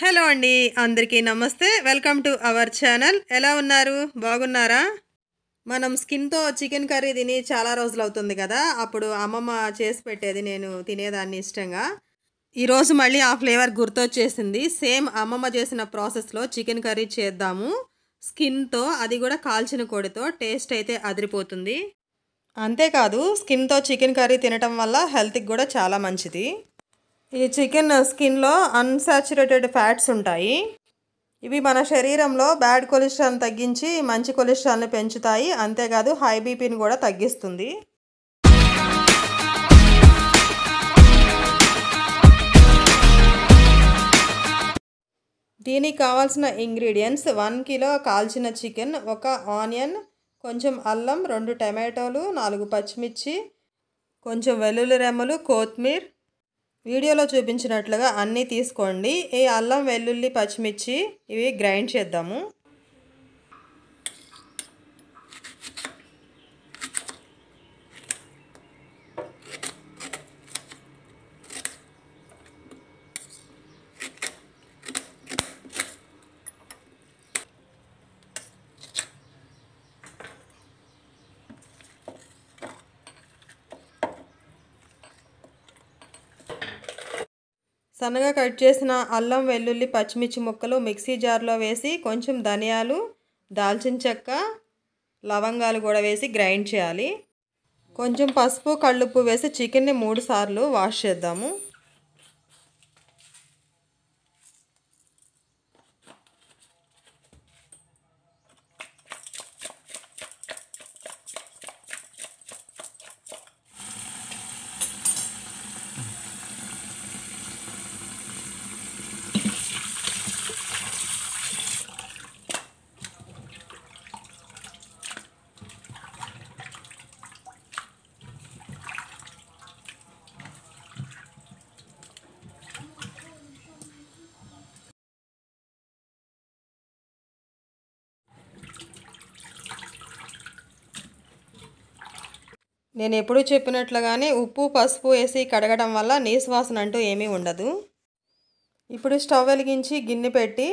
Hello అండి, అందరికీ నమస్తే. Welcome to our channel. ఎలా ఉన్నారు? బాగున్నారా? మనం స్కిన్తో చికెన్ కర్రీ తిని చాలా రోజులు అవుతుంది కదా. అప్పుడు అమ్మమ్మ చేసి పెట్టేది నేను తినేదాన్ని ఇష్టంగా. ఈరోజు మళ్ళీ ఆ ఫ్లేవర్ గుర్తొచ్చేసింది. సేమ్ అమ్మమ్మ చేసిన ప్రాసెస్లో చికెన్ కర్రీ చేద్దాము. స్కిన్తో, అది కూడా కాల్చిన కోడితో. టేస్ట్ అయితే అదిరిపోతుంది. అంతేకాదు, స్కిన్తో చికెన్ కర్రీ తినటం వల్ల హెల్త్కి కూడా చాలా మంచిది. ఈ చికెన్ స్కిన్లో అన్సాచురేటెడ్ ఫ్యాట్స్ ఉంటాయి. ఇవి మన శరీరంలో బ్యాడ్ కొలెస్ట్రాల్ని తగ్గించి మంచి కొలెస్ట్రాల్ని పెంచుతాయి. అంతేకాదు హై బీపీని కూడా తగ్గిస్తుంది. దీనికి కావాల్సిన ఇంగ్రీడియంట్స్: 1 కిలో కాల్చిన చికెన్, 1 ఆనియన్, కొంచెం అల్లం, 2 టమాటోలు, 4 పచ్చిమిర్చి, కొంచెం వెల్లుల్లి రెమ్మలు, కొత్తిమీర. వీడియోలో చూపించినట్లుగా అన్నీ తీసుకోండి. ఈ అల్లం, వెల్లుల్లి, పచ్చిమిర్చి ఇవి గ్రైండ్ చేద్దాము. సన్నగా కట్ చేసిన అల్లం, వెల్లుల్లి, పచ్చిమిర్చి ముక్కలు మిక్సీ జార్లో వేసి కొంచెం ధనియాలు, దాల్చిన చెక్క, లవంగాలు కూడా వేసి గ్రైండ్ చేయాలి. కొంచెం పసుపు, కళ్ళుప్పు వేసి చికెన్ని 3 సార్లు వాష్ చేద్దాము. నేను ఎప్పుడూ చెప్పినట్లుగానే ఉప్పు, పసుపు వేసి కడగడం వల్ల నీసు వాసన అంటూ ఏమీ ఉండదు. ఇప్పుడు స్టవ్ వెలిగించి గిన్నె పెట్టి,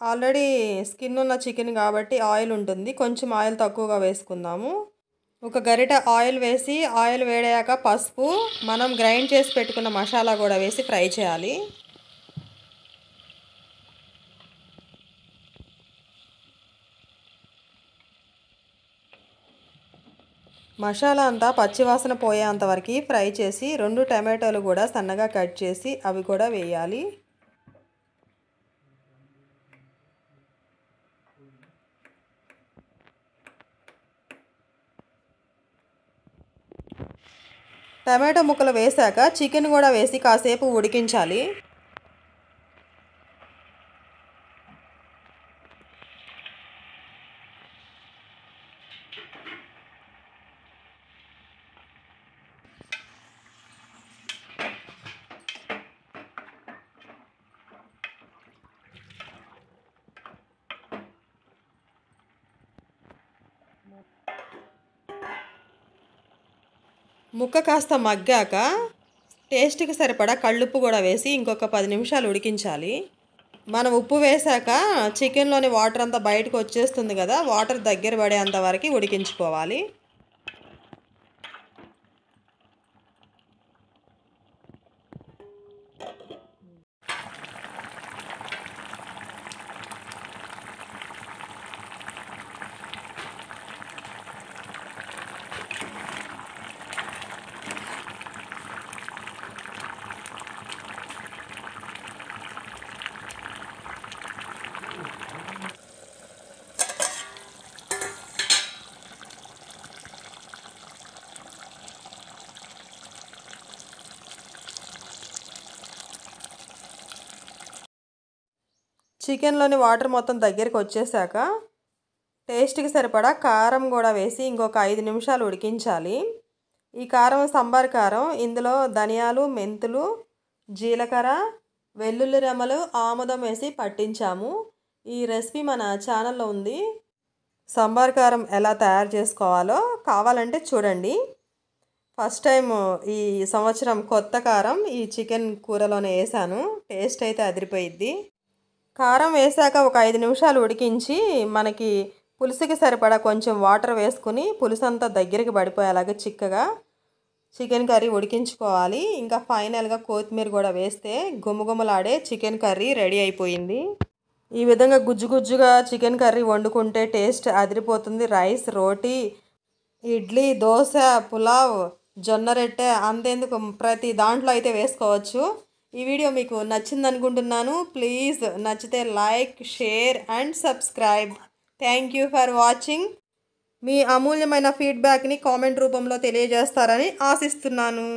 ఆల్రెడీ స్కిన్ ఉన్న చికెన్ కాబట్టి ఆయిల్ ఉంటుంది. కొంచెం ఆయిల్ తక్కువగా వేసుకుందాము. 1 గరిట ఆయిల్ వేసి, ఆయిల్ వేడయ్యాక పసుపు, మనం గ్రైండ్ చేసి పెట్టుకున్న మసాలా కూడా వేసి ఫ్రై చేయాలి. మసాలా అంతా పచ్చివాసన పోయేంత వరకు ఫ్రై చేసి 2 టమాటోలు కూడా సన్నగా కట్ చేసి అవి కూడా వేయాలి. టమాటో ముక్కలు వేశాక చికెన్ కూడా వేసి కాసేపు ఉడికించాలి. ముక్క కాస్త మగ్గాక టేస్ట్కి సరిపడా కళ్ళుప్పు కూడా వేసి ఇంకొక 10 నిమిషాలు ఉడికించాలి. మనం ఉప్పు వేశాక చికెన్లోని వాటర్ అంతా బయటకు వచ్చేస్తుంది కదా, వాటర్ దగ్గర పడేంత వరకు ఉడికించుకోవాలి. చికెన్లోని వాటర్ మొత్తం దగ్గరికి వచ్చేసాక టేస్ట్కి సరిపడా కారం కూడా వేసి ఇంకొక 5 నిమిషాలు ఉడికించాలి. ఈ కారం సాంబార్ కారం. ఇందులో ధనియాలు, మెంతులు, జీలకర్ర, వెల్లుల్లి రెమ్మలు, ఆముదం వేసి పట్టించాము. ఈ రెసిపీ మన ఛానల్లో ఉంది. సాంబార్ కారం ఎలా తయారు చేసుకోవాలో కావాలంటే చూడండి. ఫస్ట్ టైం ఈ సంవత్సరం కొత్త కారం ఈ చికెన్ కూరలోనే వేసాను. టేస్ట్ అయితే అదిరిపోయిద్ది. కారం వేసాక ఒక 5 నిమిషాలు ఉడికించి మనకి పులుసుకి సరిపడా కొంచెం వాటర్ వేసుకుని పులుసు అంతా దగ్గరికి పడిపోయేలాగా చిక్కగా చికెన్ కర్రీ ఉడికించుకోవాలి. ఇంకా ఫైనల్గా కొత్తిమీర కూడా వేస్తే గుమగుమలాడే చికెన్ కర్రీ రెడీ అయిపోయింది. ఈ విధంగా గుజ్జు గుజ్జుగా చికెన్ కర్రీ వండుకుంటే టేస్ట్ అదిరిపోతుంది. రైస్, రోటీ, ఇడ్లీ, దోశ, పులావ్, జొన్న రొట్టె అంతేందుకు ప్రతి దాంట్లో అయితే వేసుకోవచ్చు. ఈ వీడియో మీకు నచ్చింది అనుకుంటున్నాను. ప్లీజ్ నచ్చితే like, share and subscribe. Thank you for watching. మీ అమూల్యమైన ఫీడ్బ్యాక్ని కామెంట్ రూపంలో తెలియజేస్తారని ఆశిస్తున్నాను.